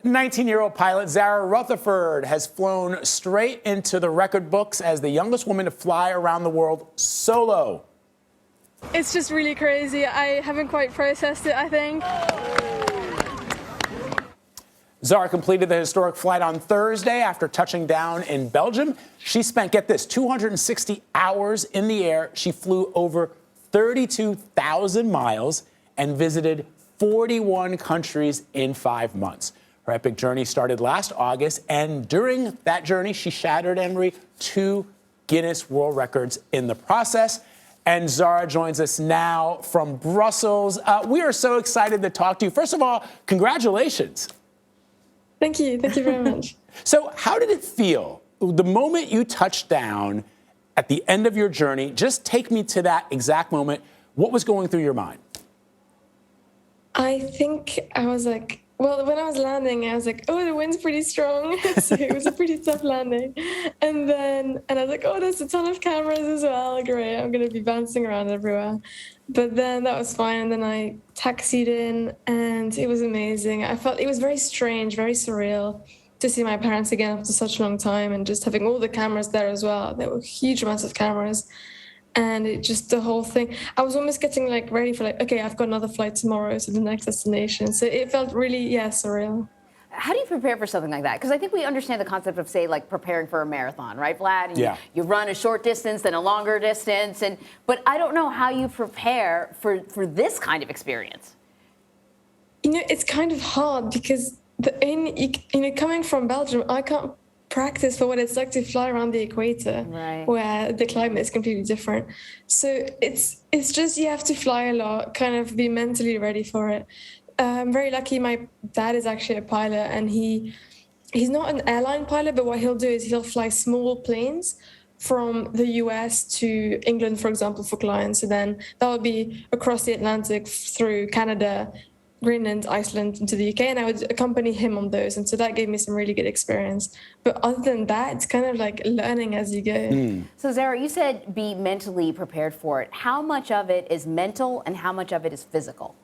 19-year-old pilot Zara Rutherford has flown straight into the record books as the youngest woman to fly around the world solo. It's just really crazy. I haven't quite processed it, I think. Zara completed the historic flight on Thursday after touching down in Belgium. She spent, get this, 260 hours in the air. She flew over 32,000 miles and visited 41 countries in 5 months. Her epic journey started last August, and during that journey, she shattered, Emery, 2 Guinness World Records in the process. And Zara joins us now from Brussels. We are so excited to talk to you. First of all, congratulations. Thank you. Thank you very much. So how did it feel the moment you touched down at the end of your journey? Just take me to that exact moment. What was going through your mind? I think I was like, well, when I was landing, I was like, oh, the wind's pretty strong. So it was a pretty tough landing. And I was like, oh, there's a ton of cameras as well. Great, I'm going to be bouncing around everywhere. But then that was fine. And then I taxied in and it was amazing. I felt it was very strange, very surreal to see my parents again after such a long time and just having all the cameras there as well. There were huge amounts of cameras. And it just, the whole thing, I was almost getting like ready for like, okay, I've got another flight tomorrow to the next destination. So it felt really, surreal. How do you prepare for something like that? Because I think we understand the concept of, say, like preparing for a marathon, right, Vlad? And you run a short distance, then a longer distance. But I don't know how you prepare for this kind of experience. You know, it's kind of hard because, coming from Belgium, I can't practice for what it's like to fly around the equator, right, where the climate is completely different. So it's just you have to fly a lot, kind of be mentally ready for it. I'm very lucky. My dad is actually a pilot, and he's not an airline pilot, but what he'll do is he'll fly small planes from the US to England, for example, for clients. So then that would be across the Atlantic through Canada, Greenland, Iceland, into the UK, and I would accompany him on those. And so that gave me some really good experience. But other than that, it's kind of like learning as you go. So Zara, you said be mentally prepared for it. How much of it is mental and how much of it is physical?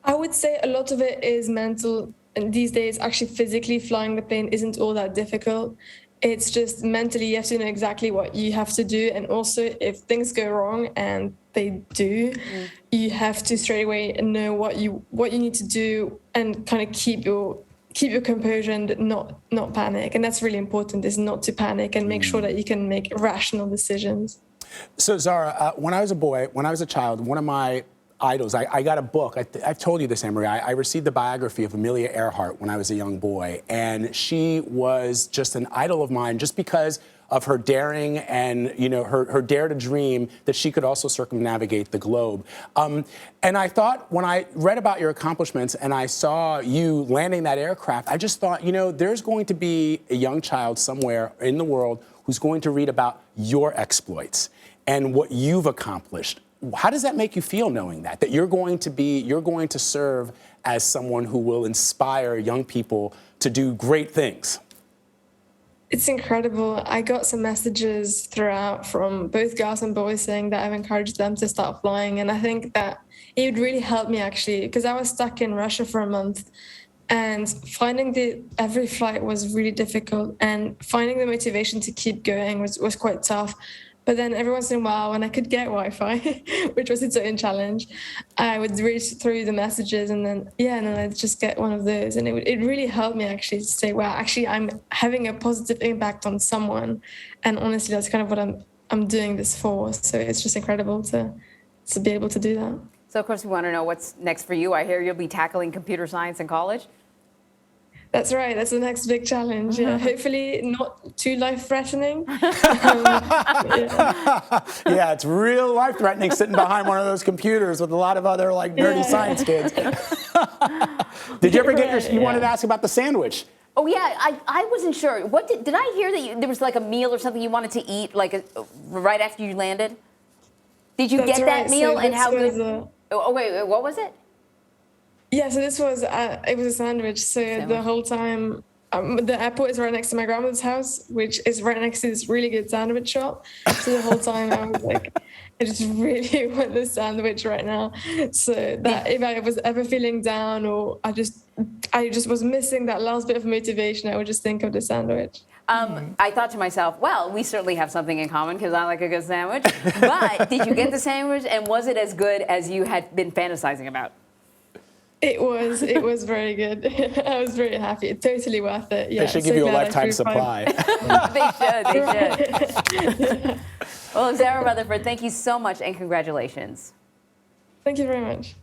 I would say a lot of it is mental. And these days, actually physically flying the plane isn't all that difficult. It's just mentally, you have to know exactly what you have to do. And also, if things go wrong, and they do, you have to straight away know what you need to do and kind of keep your composure and not panic. And that's really important, is not to panic and make sure that you can make rational decisions. So Zara, when I was a child, one of my idols, I got a book. I've told you this, Emery. I received the biography of Amelia Earhart when I was a young boy, and she was just an idol of mine just because of her daring and, her dare to dream that she could also circumnavigate the globe. And I thought, when I read about your accomplishments and I saw you landing that aircraft, I just thought, there's going to be a young child somewhere in the world who's going to read about your exploits and what you've accomplished. How does that make you feel, knowing that you're going to serve as someone who will inspire young people to do great things? It's incredible. I got some messages throughout from both girls and boys saying that I've encouraged them to start flying. And I think that it would really help me, actually, because I was stuck in Russia for a month, and finding every flight was really difficult, and finding the motivation to keep going was quite tough. But then every once in a while, when I could get Wi-Fi, which was its own challenge, I would read through the messages, and then I'd just get one of those. And it really helped me, actually, to say, well, actually, I'm having a positive impact on someone. And honestly, that's kind of what I'm doing this for. So it's just incredible to be able to do that. So, of course, we want to know what's next for you. I hear you'll be tackling computer science in college. That's right. That's the next big challenge. Yeah. Hopefully not too life-threatening. Yeah, it's real life-threatening sitting behind one of those computers with a lot of other nerdy science kids. Did you ever get you wanted to ask about the sandwich? Oh, yeah, I wasn't sure. What did I hear that there was like a meal or something you wanted to eat right after you landed? Did you get that meal, and how good? Oh, wait, what was it? Yeah, so this was it was a sandwich. So the whole time the airport is right next to my grandmother's house, which is right next to this really good sandwich shop. So the whole time I was like, I just really want this sandwich right now. So that if I was ever feeling down or I just was missing that last bit of motivation, I would just think of the sandwich. I thought to myself, well, we certainly have something in common because I like a good sandwich. But did you get the sandwich, and was it as good as you had been fantasizing about? It was very good. I was very happy. Totally worth it. Yeah, they should give you a lifetime supply. They should. Well, Zara Rutherford, thank you so much, and congratulations. Thank you very much.